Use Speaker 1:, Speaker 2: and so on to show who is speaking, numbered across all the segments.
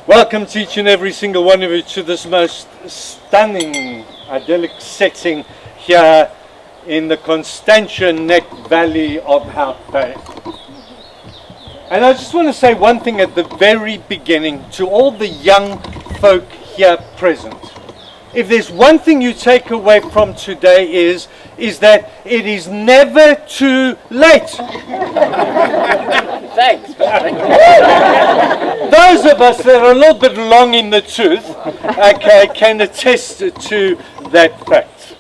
Speaker 1: Welcome to each and every single one of you to this most stunning, idyllic setting here in the Constantia Neck Valley of Hout Bay. And I just want to say one thing at the very beginning to all the young folk here present. If there's one thing you take away from today is that it is never too late.
Speaker 2: Thanks.
Speaker 1: Those of us that are a little bit long in the tooth, okay, can attest to that fact.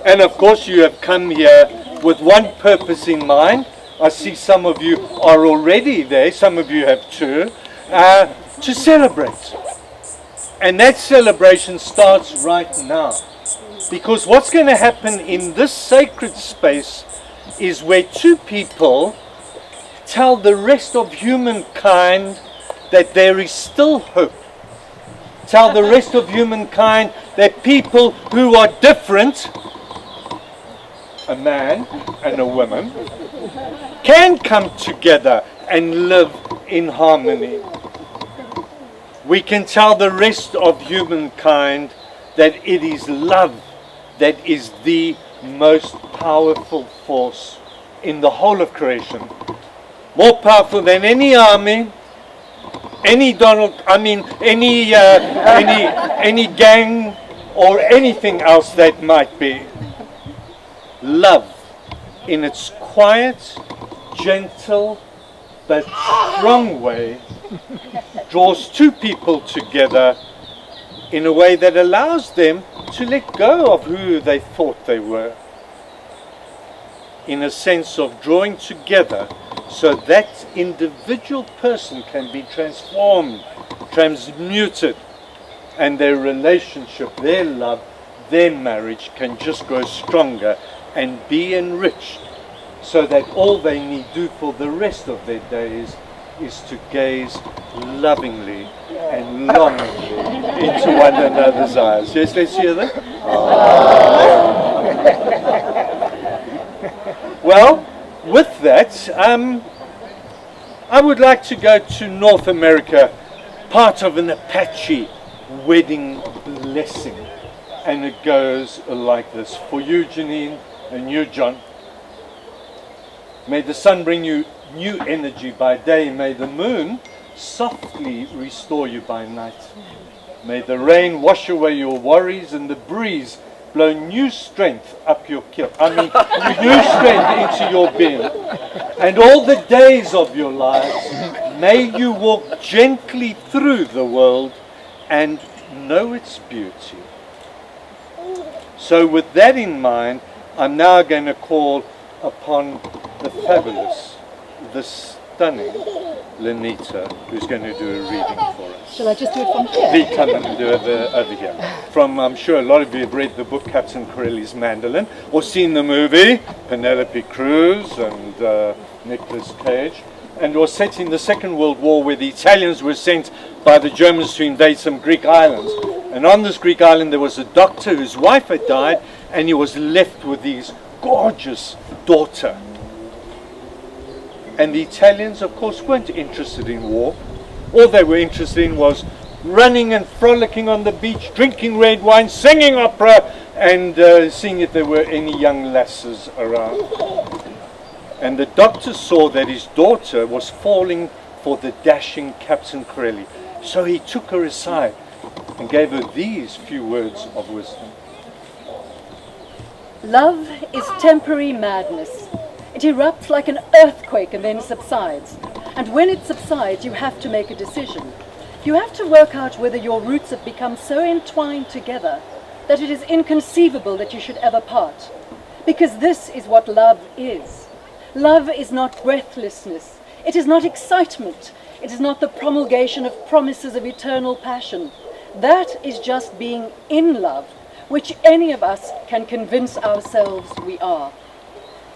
Speaker 1: And of course you have come here with one purpose in mind. I see some of you are already there, some of you have too, to celebrate. And that celebration starts right now. Because what's going to happen in this sacred space is where two people tell the rest of humankind that there is still hope. Tell the rest of humankind that people who are different, a man and a woman, can come together and live in harmony. We can tell the rest of humankind that it is love that is the most powerful force in the whole of creation. More powerful than any army, any any gang or anything else that might be. Love in its quiet, gentle, but strong way draws two people together in a way that allows them to let go of who they thought they were, in a sense of drawing together so that individual person can be transformed, transmuted, and their relationship, their love, their marriage can just grow stronger and be enriched, so that all they need do for the rest of their days is to gaze lovingly and longingly into one another's eyes. Yes, let's hear that. Well, with that, I would like to go to North America, part of an Apache wedding blessing. And it goes like this. For you, Jenine, and you, John, may the sun bring you new energy by day. May the moon softly restore you by night. May the rain wash away your worries and the breeze blow new strength up your new strength into your being. And all the days of your lives, may you walk gently through the world and know its beauty. So with that in mind, I'm now going to call upon the fabulous, the stunning Lenita, who's going to do a reading for us.
Speaker 3: Shall I just do it from here?
Speaker 1: Please come and do it over here. From, I'm sure a lot of you have read the book Captain Corelli's Mandolin, or seen the movie Penelope Cruz and Nicolas Cage, and was set in the Second World War, where the Italians were sent by the Germans to invade some Greek islands. And on this Greek island there was a doctor whose wife had died, and he was left with his gorgeous daughter. And the Italians, of course, weren't interested in war. All they were interested in was running and frolicking on the beach, drinking red wine, singing opera, and seeing if there were any young lasses around. And the doctor saw that his daughter was falling for the dashing Captain Corelli. So he took her aside and gave her these few words of wisdom.
Speaker 3: Love is temporary madness. It erupts like an earthquake and then subsides. And when it subsides, you have to make a decision. You have to work out whether your roots have become so entwined together that it is inconceivable that you should ever part. Because this is what love is. Love is not breathlessness. It is not excitement. It is not the promulgation of promises of eternal passion. That is just being in love, which any of us can convince ourselves we are.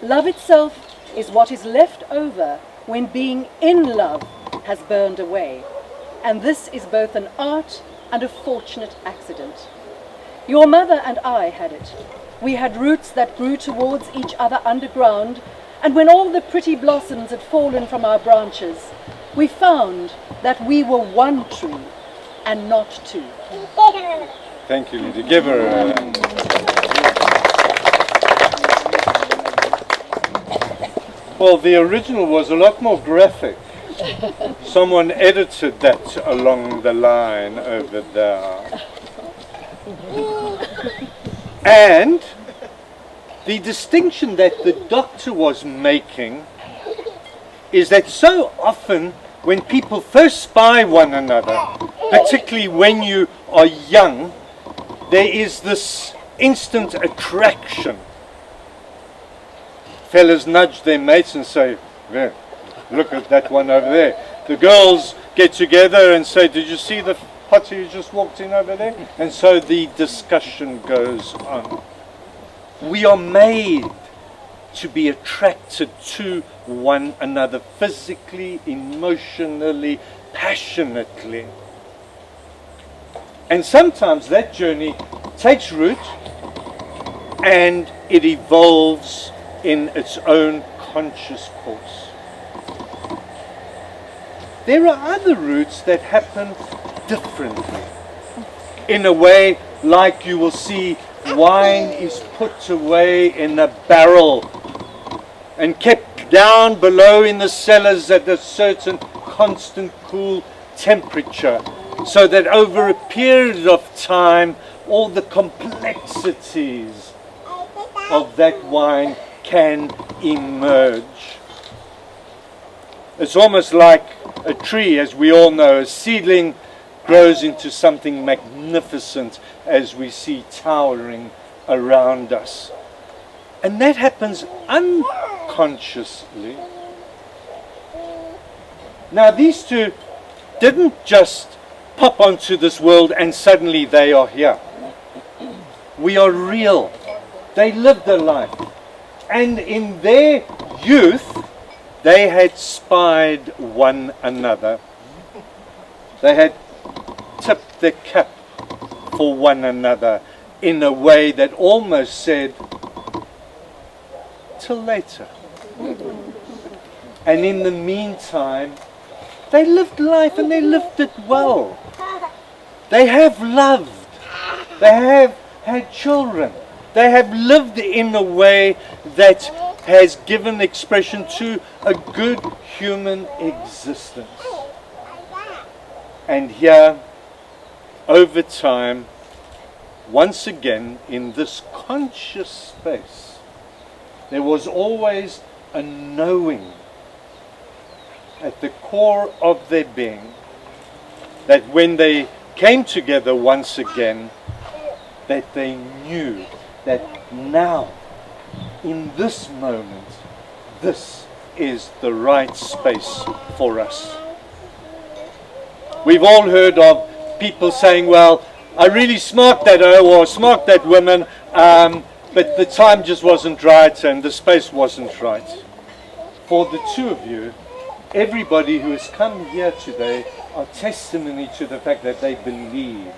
Speaker 3: Love itself is what is left over when being in love has burned away. And this is both an art and a fortunate accident. Your mother and I had it. We had roots that grew towards each other underground, and when all the pretty blossoms had fallen from our branches, we found that we were one tree and not two.
Speaker 1: Thank you, Lydia. Give her a... Well, the original was a lot more graphic. Someone edited that along the line over there. And the distinction that the doctor was making is that so often when people first spy one another, particularly when you are young, there is this instant attraction. Fellas nudge their mates and say, "There, look at that one over there." The girls get together and say, "Did you see the potter who just walked in over there?" And so the discussion goes on. We are made to be attracted to one another physically, emotionally, passionately. And sometimes that journey takes root and it evolves in its own conscious course. There are other roots that happen differently. In a way, like you will see, wine is put away in a barrel and kept down below in the cellars at a certain constant cool temperature, so that over a period of time all the complexities of that wine can emerge. It's almost like a tree, as we all know. A seedling grows into something magnificent as we see towering around us. And that happens unconsciously. Now, these two didn't just pop onto this world and suddenly they are here. We are real. They lived a life. And in their youth, they had spied one another. They had tipped their cap for one another in a way that almost said, "Till later." And in the meantime, they lived life and they lived it well. They have loved. They have had children. They have lived in a way that has given expression to a good human existence. And here, over time, once again, in this conscious space, there was always a knowing at the core of their being that when they came together once again, that they knew that now, in this moment, this is the right space for us. We've all heard of people saying, "Well, I really smarked that or smarked that woman, but the time just wasn't right and the space wasn't right." For the two of you, everybody who has come here today are testimony to the fact that they believe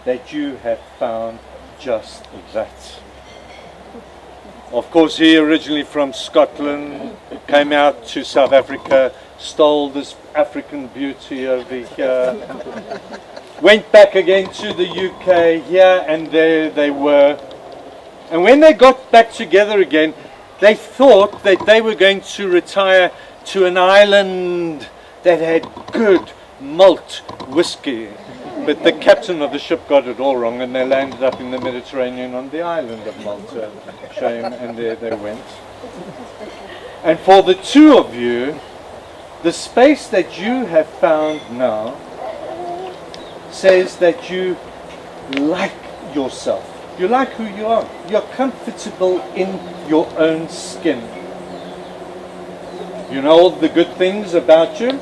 Speaker 1: that you have found just that. Of course, he originally from Scotland, came out to South Africa, stole this African beauty over here, went back again to the UK, here and there they were. And when they got back together again, they thought that they were going to retire to an island that had good malt whiskey. But the captain of the ship got it all wrong and they landed up in the Mediterranean on the island of Malta. Shame, and there they went. And for the two of you, the space that you have found now says that you like yourself. You like who you are. You're comfortable in your own skin. You know all the good things about you,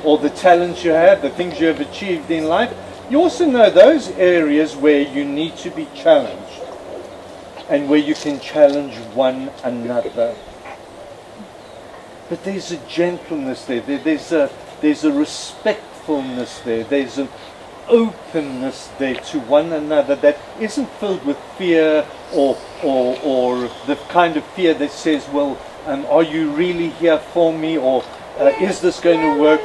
Speaker 1: all the talents you have, the things you have achieved in life. You also know those areas where you need to be challenged and where you can challenge one another. But there's a gentleness there. There's a respectfulness there. There's an openness there to one another that isn't filled with fear or the kind of fear that says, well, are you really here for me, or is this going to work?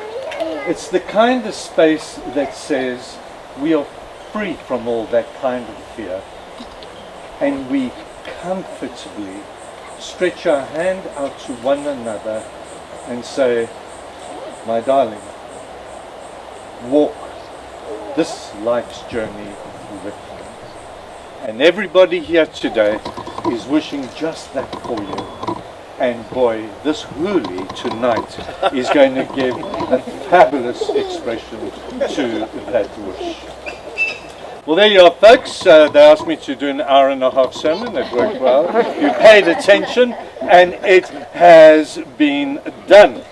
Speaker 1: It's the kind of space that says we are free from all that kind of fear, and we comfortably stretch our hand out to one another and say, my darling, walk this life's journey with me. And everybody here today is wishing just that for you. And boy, this huli tonight is going to give a fabulous expression to that wish. Well, there you are, folks. They asked me to do an hour-and-a-half sermon. It worked well. You paid attention, and it has been done.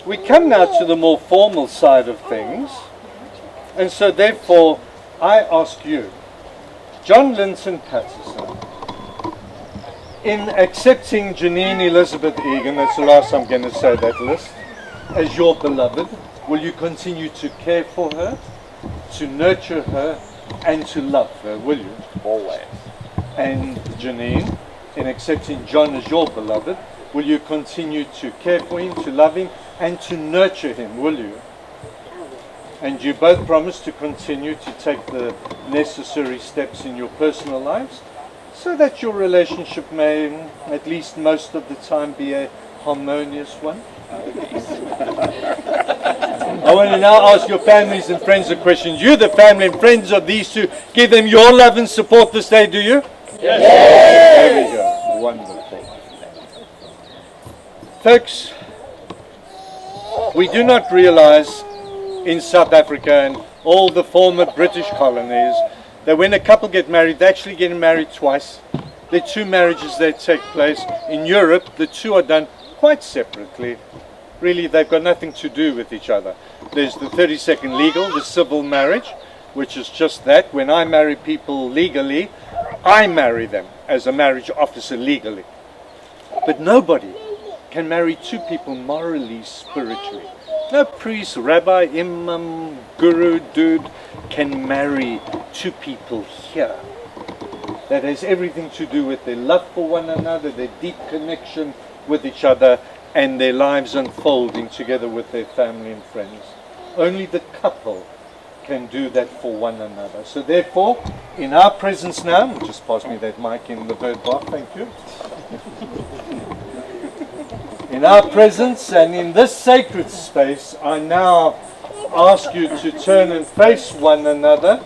Speaker 1: We come now to the more formal side of things, and so therefore I ask you, John Linton Patterson, in accepting Janine Elizabeth Egan, that's the last I'm going to say that list, as your beloved, will you continue to care for her, to nurture her, and to love her, will you?
Speaker 2: Always.
Speaker 1: And Janine, in accepting John as your beloved, will you continue to care for him, to love him, and to nurture him, will you? And you both promise to continue to take the necessary steps in your personal lives so that your relationship may, at least most of the time, be a harmonious one? I want to now ask your families and friends a question. You, the family and friends of these two, give them your love and support this day, do you?
Speaker 2: Yes.
Speaker 1: There we go. Wonderful. Folks, we do not realize in South Africa and all the former British colonies that when a couple get married, they actually get married twice. There are two marriages that take place. In Europe, the two are done quite separately. Really, they've got nothing to do with each other. There's the 32nd legal, the civil marriage, which is just that. When I marry people legally, I marry them as a marriage officer legally. But nobody can marry two people morally, spiritually. No priest, rabbi, imam, guru, dude can marry two people here. That has everything to do with their love for one another, their deep connection with each other, and their lives unfolding together with their family and friends. Only the couple can do that for one another. So therefore, in our presence now, just pass me that mic in the bird bar, thank you. In our presence and in this sacred space, I now ask you to turn and face one another.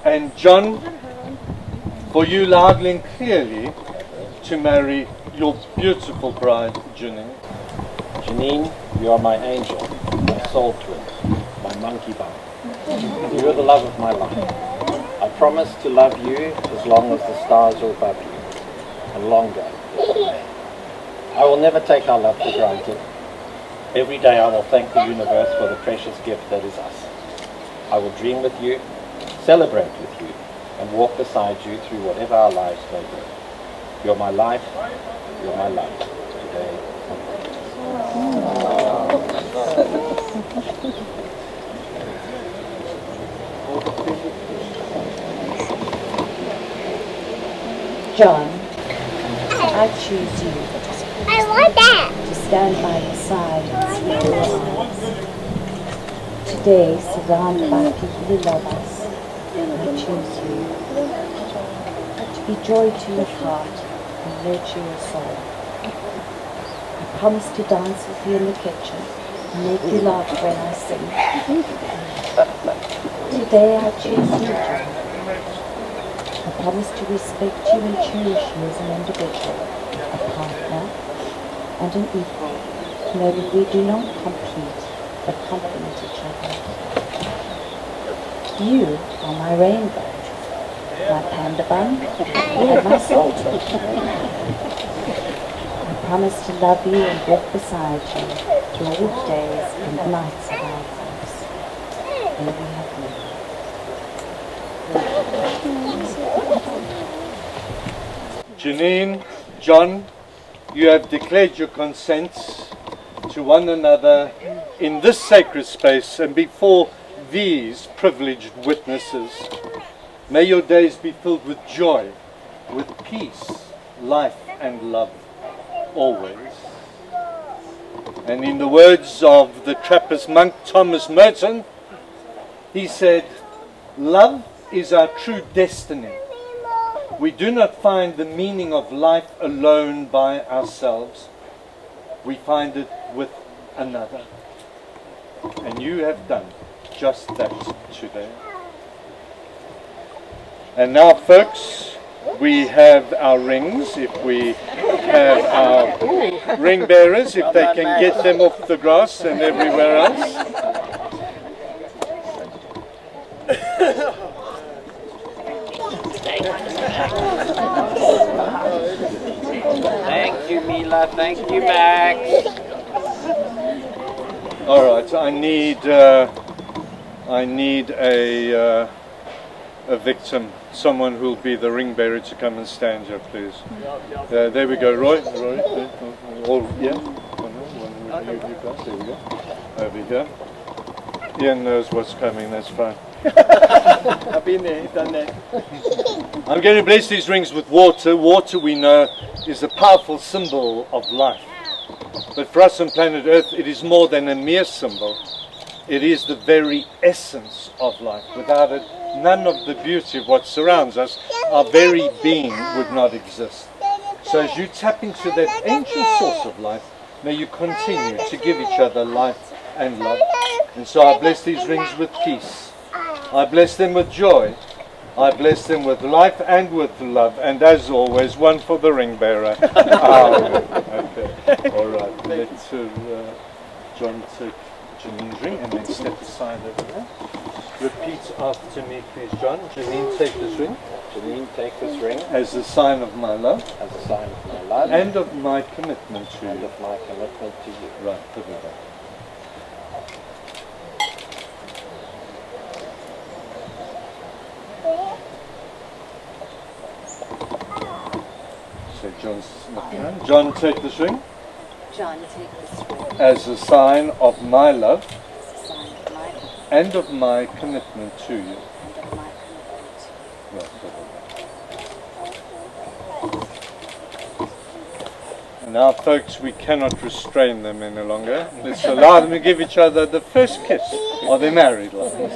Speaker 1: And John, for you loudly and clearly to marry your beautiful bride, Janine.
Speaker 2: Janine, you are my angel, my soul twin, my monkey bone. You are the love of my life. I promise to love you as long as the stars are above you, and longer if I may. I will never take our love for granted. Every day I will thank the universe for the precious gift that is us. I will dream with you, celebrate with you, and walk beside you through whatever our lives may be. You're my life, you're my life, today and
Speaker 4: John, I choose you
Speaker 5: I want that.
Speaker 4: to stand by your side and sweep your arms. Today, surrounded by people who love us, I choose you to be joy to your heart and nurture your soul. I promise to dance with you in the kitchen and make you laugh when I sing. Today, I choose you, John. I promise to respect you and cherish you as an individual, a partner, and an equal, to know that we do not compete, but complement each other. You are my rainbow, my panda bun, and my soul twin. I promise to love you and walk beside you through all the days and nights of our lives. May we have lived.
Speaker 1: Janine, John, you have declared your consent to one another in this sacred space and before these privileged witnesses. May your days be filled with joy, with peace, life and love, always. And in the words of the Trappist monk Thomas Merton, he said, "Love is our true destiny. We do not find the meaning of life alone by ourselves. We find it with another." And you have done just that today. And now, folks, we have our rings. If we have our ring bearers, if they can get them off the grass and everywhere else.
Speaker 2: Thank you, Mila. Thank you, Max.
Speaker 1: All right, I need a victim, someone who'll be the ring bearer to come and stand here, please. There we go, Roy. Oh, yeah. You guys, there we go. Over here. Ian knows what's coming. That's fine.
Speaker 6: I've been there, done that.
Speaker 1: I'm going to bless these rings with water. Water, we know, is a powerful symbol of life. But for us on planet Earth, it is more than a mere symbol. It is the very essence of life. Without it, none of the beauty of what surrounds us, our very being, would not exist. So as you tap into that ancient source of life, may you continue to give each other life and love. And so I bless these rings with peace. I bless them with joy. I bless them with life and with love. And as always, one for the ring bearer. Okay. All right. Let's John take Janine's ring and then step aside over there. Repeat after me, please, John. Janine, take this ring.
Speaker 2: Janine, take this ring
Speaker 1: as a sign of my love.
Speaker 2: as a sign of my love
Speaker 1: And of my commitment to
Speaker 2: and
Speaker 1: you.
Speaker 2: of my commitment to you.
Speaker 1: Right, put it back. So John's looking around. John, take this ring
Speaker 4: John, take this ring
Speaker 1: as a sign of my love
Speaker 4: as a sign of my love
Speaker 1: and of my commitment to you.
Speaker 4: and of my commitment to you.
Speaker 1: Right, put it back. And now, folks, we cannot restrain them any longer. Let's allow them to give each other the first kiss of their married lives.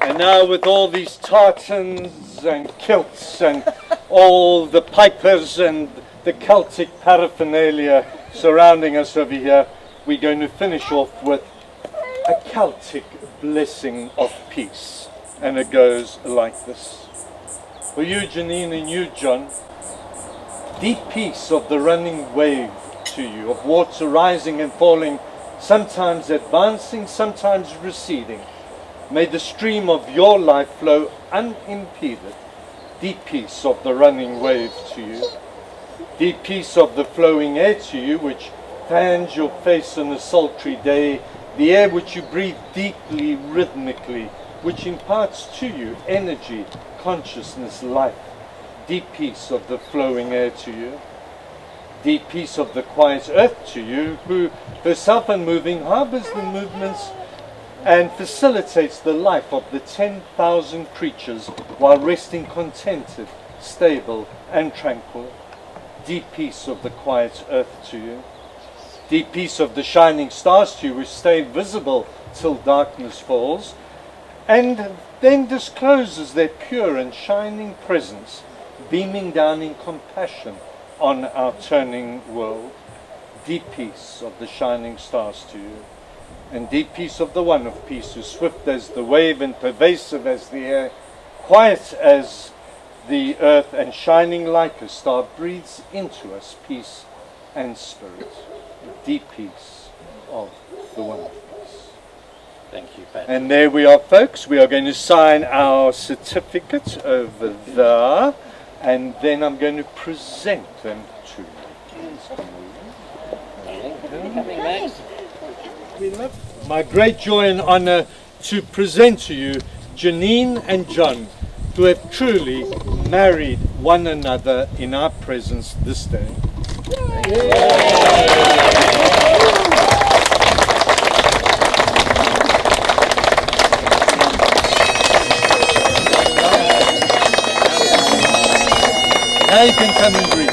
Speaker 1: And now, with all these tartans and kilts and all the pipers and the Celtic paraphernalia surrounding us over here, we're going to finish off with a Celtic blessing of peace. And it goes like this. For you, Janine, and you, John, deep peace of the running wave to you, of water rising and falling, sometimes advancing, sometimes receding. May the stream of your life flow unimpeded. Deep peace of the running wave to you. Deep peace of the flowing air to you, which fans your face on a sultry day. The air which you breathe deeply, rhythmically, which imparts to you energy, consciousness, life. Deep peace of the flowing air to you. Deep peace of the quiet earth to you, who, herself unmoving, harbors the movements and facilitates the life of the 10,000 creatures while resting contented, stable and tranquil. Deep peace of the quiet earth to you. Deep peace of the shining stars to you, which stay visible till darkness falls, and then discloses their pure and shining presence, beaming down in compassion on our turning world. Deep peace of the shining stars to you. And deep peace of the one of peace, who swift as the wave and pervasive as the air, quiet as the earth and shining like a star, breathes into us peace and spirit. Deep peace of the one.
Speaker 2: Thank you, Pat.
Speaker 1: And there we are, folks. We are going to sign our certificates over there, and then I'm going to present them to you. My great joy and honor to present to you Jenine and John, who have truly married one another in our presence this day. Now you can come and greet.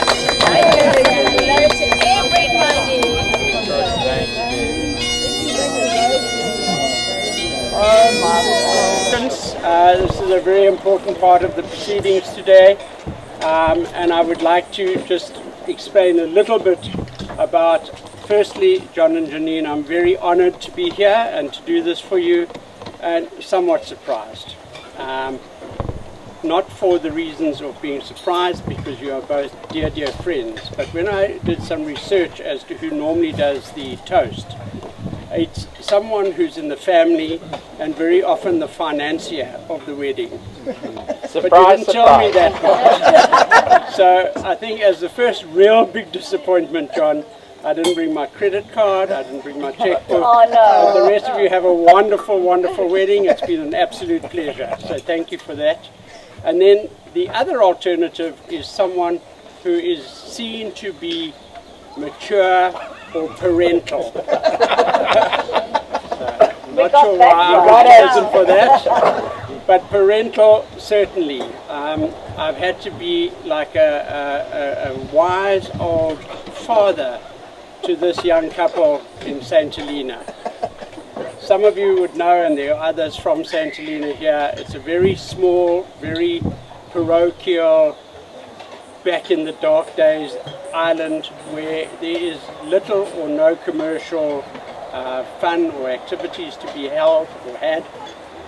Speaker 6: This is a very important part of the proceedings today, and I would like to just explain a little bit about, firstly, John and Jenine. I'm very honored to be here and to do this for you, and somewhat surprised. Not for the reasons of being surprised, because you are both dear, dear friends, but when I did some research as to who normally does the toast, it's someone who's in the family and very often the financier of the wedding.
Speaker 2: Surprise,
Speaker 6: but you didn't tell me that part. So I think as the first real big disappointment, John, I didn't bring my credit card, I didn't bring my checkbook.
Speaker 3: Oh, no.
Speaker 6: But the rest of you have a wonderful, wonderful wedding. It's been an absolute pleasure. So thank you for that. And then the other alternative is someone who is seen to be mature or parental. I'm not sure why I got chosen for that, but parental certainly. I've had to be like a wise old father to this young couple in St. Helena. Some of you would know, and there are others from St. Helena here, it's a very small, very parochial, back in the dark days, island where there is little or no commercial fun or activities to be held or had.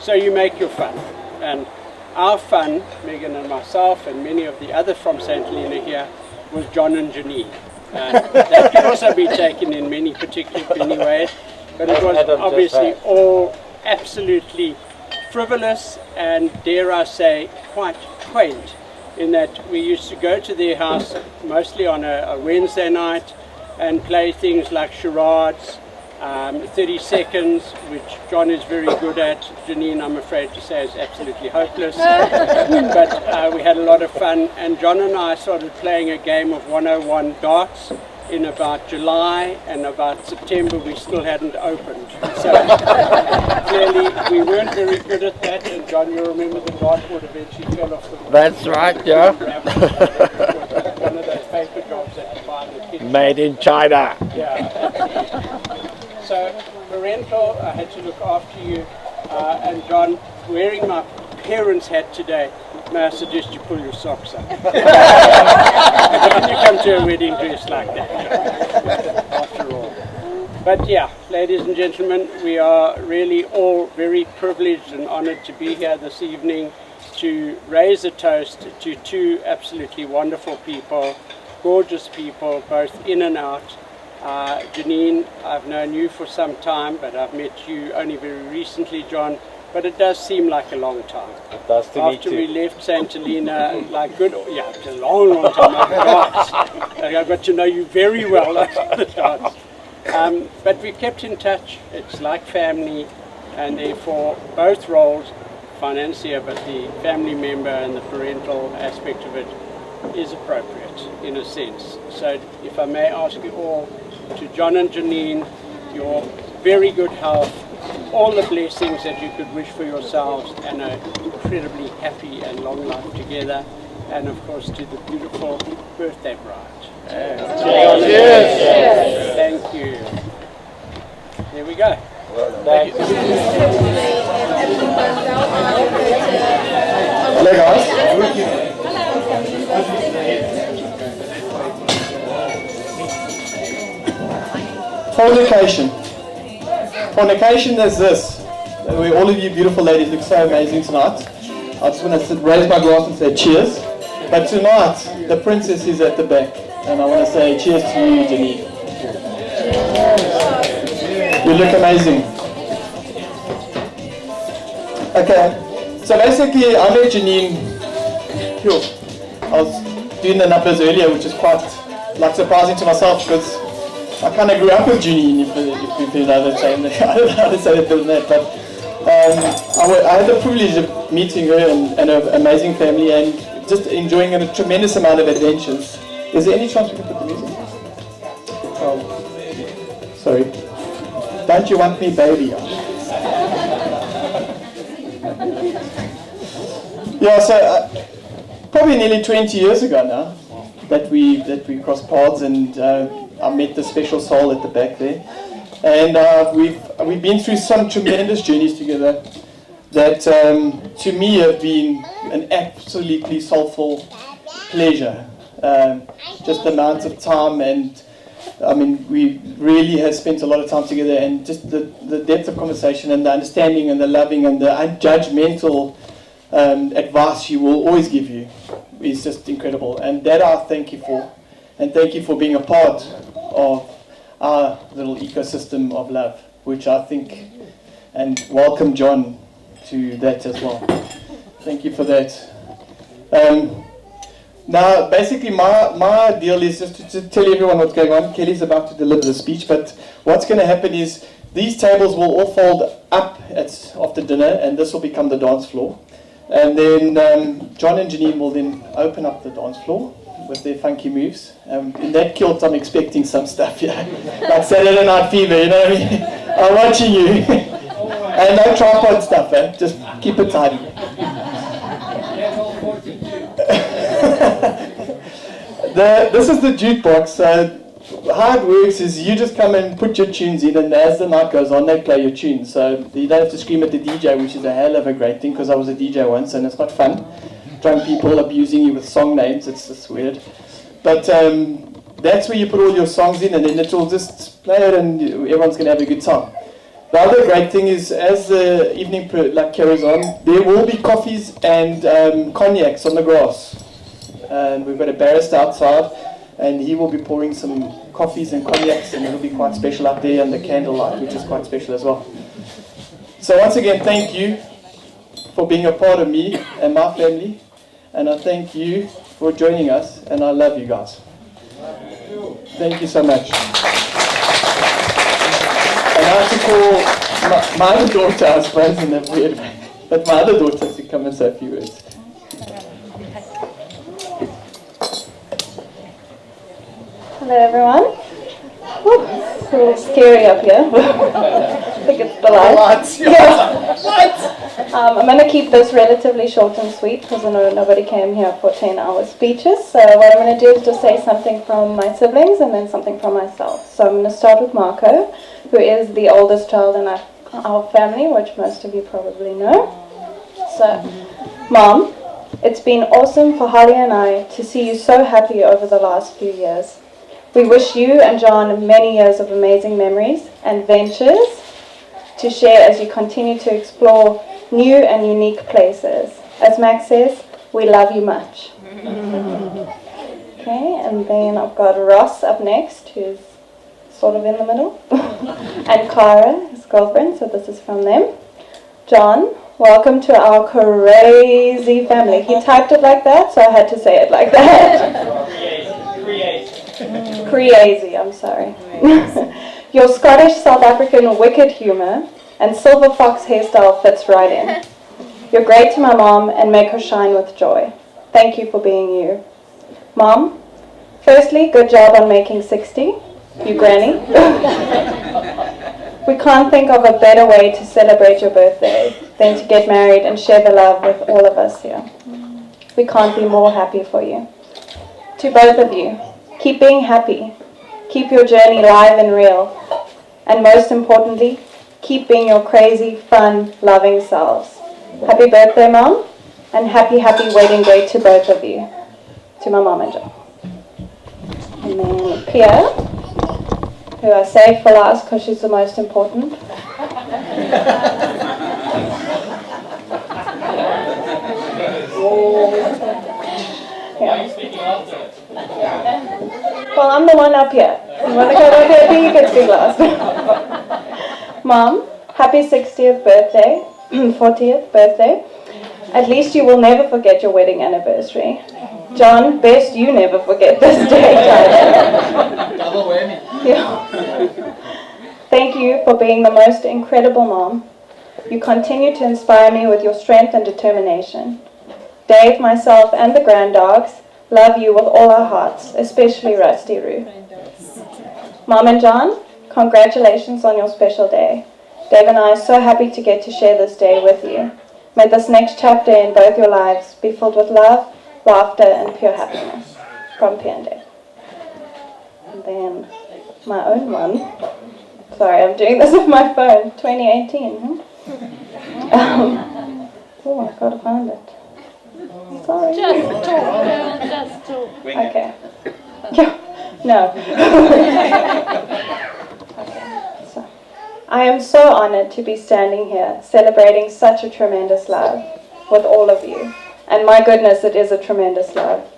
Speaker 6: So you make your fun. And our fun, Megan and myself and many of the others from St. Helena here, was John and Jenine. That can also be taken in many ways. But it was obviously all absolutely frivolous and, dare I say, quite quaint, in that we used to go to their house mostly on a Wednesday night and play things like charades, 30 seconds, which John is very good at. Jenine, I'm afraid to say, is absolutely hopeless. But we had a lot of fun, and John and I started playing a game of 101 darts in about July, and about September we still hadn't opened. So clearly we weren't very good at that, and John, you remember the dartboard eventually fell off the wall.
Speaker 2: That's right, yeah.
Speaker 6: One of those paper jobs that you buy in the kitchen.
Speaker 2: Made in China.
Speaker 6: Yeah. So parental, I had to look after you, and John, wearing my parents' hat today, may I suggest you pull your socks up? When you come to a wedding dress like that, after all. But yeah, ladies and gentlemen, we are really all very privileged and honored to be here this evening to raise a toast to two absolutely wonderful people, gorgeous people, both in and out. Jenine, I've known you for some time, but I've met you only very recently, John. But it does seem like a long time.
Speaker 2: It does to me
Speaker 6: After
Speaker 2: too.
Speaker 6: we left St. Helena, like good, yeah, it's a long, long time. I got to know you very well after the dance. But we kept in touch. It's like family, and therefore both roles, financier, but the family member and the parental aspect of it is appropriate in a sense. So if I may ask you all, to John and Jenine, your very good health, all the blessings that you could wish for yourselves, and an incredibly happy and long life together, and of course to the beautiful birthday bride.
Speaker 2: Cheers.
Speaker 6: Thank you. There we go.
Speaker 2: Thank you.
Speaker 7: Hello guys. Fornication. Fornication is this. All of you beautiful ladies look so amazing tonight. I just want to raise my glass and say cheers. But tonight, the princess is at the back. And I want to say cheers to you, Jenine. You look amazing. Okay, so basically I met Janine. I was doing the numbers earlier, which is quite surprising to myself because I kind of grew up with Janine, if you know the saying. I don't know how to say it better than that, but I had the privilege of meeting her and her amazing family and just enjoying a tremendous amount of adventures. Is there any chance we can put the music? Oh, sorry. Don't you want me, baby? Yeah, so probably nearly 20 years ago now that we crossed paths, and I met the special soul at the back there, and we've been through some tremendous journeys together that to me have been an absolutely soulful pleasure. Just the amount of time, and I mean, we really have spent a lot of time together, and just the depth of conversation and the understanding and the loving and the unjudgmental advice she will always give you is just incredible, and that I thank you for, and thank you for being a part of our little ecosystem of love, which I think, and welcome John to that as well. Thank you for that. Now, basically, my deal is just to tell everyone what's going on. Kelly's about to deliver the speech, but what's going to happen is these tables will all fold up after dinner, and this will become the dance floor. And then John and Janine will then open up the dance floor with their funky moves. In that kilt, I'm expecting some stuff, yeah, like Saturday Night Fever, you know what I mean? I'm watching you. And no tripod stuff, eh? Just keep it tidy. This is the jukebox. How it works is you just come and put your tunes in, and as the night goes on, they play your tunes. So you don't have to scream at the DJ, which is a hell of a great thing, because I was a DJ once, and it's not fun. Drunk people abusing you with song names, it's just weird. But that's where you put all your songs in, and then it will just play it, and everyone's going to have a good time. The other great thing is, as the evening carries on, there will be coffees and cognacs on the grass. And we've got a barrister outside, and he will be pouring some coffees and cognacs, and it'll be quite special up there under candlelight, which is quite special as well. So once again, thank you for being a part of me and my family, and I thank you for joining us, and I love you guys. Thank you so much. And I have to call my other daughter, I suppose, in a weird way, but my other daughter to come and say a few words.
Speaker 8: Hello everyone. Whew, it's a little scary up here. I think it's the lights. Yeah. I'm going to keep this relatively short and sweet because I know nobody came here for 10-hour speeches. So what I'm going to do is just say something from my siblings and then something from myself. So I'm going to start with Marco, who is the oldest child in our family, which most of you probably know. So, Mom, it's been awesome for Holly and I to see you so happy over the last few years. We wish you and John many years of amazing memories and ventures to share as you continue to explore new and unique places. As Max says, we love you much. Okay, and then I've got Ross up next, who's sort of in the middle, and Cara, his girlfriend, so this is from them. John, welcome to our crazy family. He typed it like that, so I had to say it like that. Crazy, I'm sorry. Your Scottish South African wicked humour and silver fox hairstyle fits right in. You're great to my mom and make her shine with joy. Thank you for being you. Mom, firstly, good job on making 60. You granny. We can't think of a better way to celebrate your birthday than to get married and share the love with all of us here. We can't be more happy for you. To both of you, keep being happy. Keep your journey live and real. And most importantly, keep being your crazy, fun, loving selves. Happy birthday, Mom, and happy wedding day to both of you. To my mom and John. And then Pierre, who I saved for last because she's the most important. Well, I'm the one up here. You want to come up here? I think you can speak last. Mom, happy 60th birthday, 40th birthday. At least you will never forget your wedding anniversary. John, best you never forget this day.
Speaker 7: Double whammy.
Speaker 8: Yeah. Thank you for being the most incredible mom. You continue to inspire me with your strength and determination. Dave, myself, and the grand dogs love you with all our hearts, especially Rusty Roo. Mom and John, congratulations on your special day. Dave and I are so happy to get to share this day with you. May this next chapter in both your lives be filled with love, laughter, and pure happiness. From P and Dave. And then my own one. Sorry, I'm doing this with my phone. 2018. Oh, I've got to find it. Sorry.
Speaker 5: Just talk, girl, just talk.
Speaker 8: Okay. No. Okay. So, I am so honored to be standing here celebrating such a tremendous love with all of you. And my goodness, it is a tremendous love.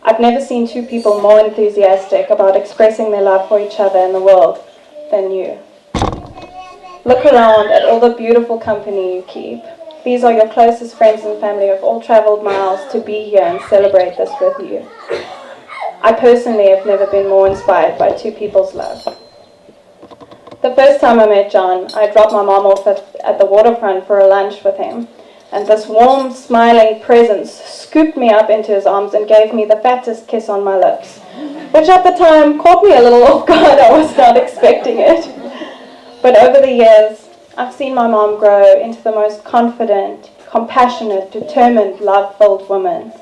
Speaker 8: I've never seen two people more enthusiastic about expressing their love for each other in the world than you. Look around at all the beautiful company you keep. These are your closest friends and family who have all traveled miles to be here and celebrate this with you. I personally have never been more inspired by two people's love. The first time I met John, I dropped my mom off at the waterfront for a lunch with him, and this warm, smiling presence scooped me up into his arms and gave me the fattest kiss on my lips, which at the time caught me a little off guard. I was not expecting it. But over the years, I've seen my mom grow into the most confident, compassionate, determined, love-filled woman.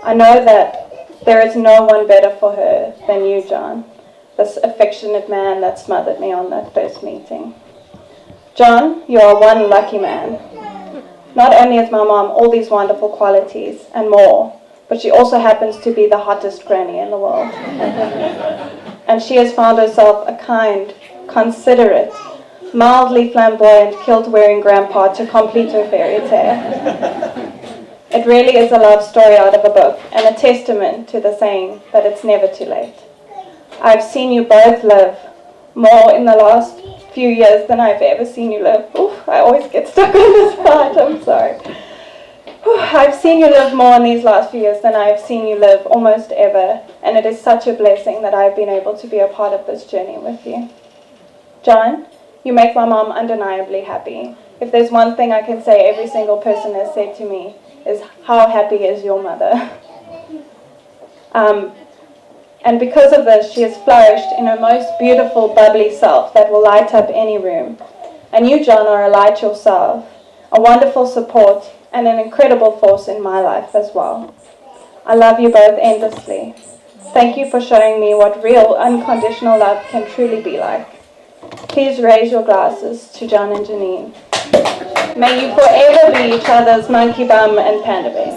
Speaker 8: I know that there is no one better for her than you, John, this affectionate man that smothered me on that first meeting. John, you are one lucky man. Not only has my mom all these wonderful qualities and more, but she also happens to be the hottest granny in the world. And she has found herself a kind, considerate, mildly flamboyant, kilt-wearing grandpa to complete her fairy tale. It really is a love story out of a book and a testament to the saying that it's never too late. I've seen you both live more in the last few years than I've ever seen you live. Oof, I always get stuck on this part, I'm sorry. I've seen you live more in these last few years than I've seen you live almost ever, and it is such a blessing that I've been able to be a part of this journey with you. John, you make my mom undeniably happy. If there's one thing I can say every single person has said to me, is how happy is your mother? And because of this, she has flourished in her most beautiful, bubbly self that will light up any room. And you, John, are a light yourself, a wonderful support, and an incredible force in my life as well. I love you both endlessly. Thank you for showing me what real, unconditional love can truly be like. Please raise your glasses to John and Janine. May you forever be each other's monkey bum and panda bear.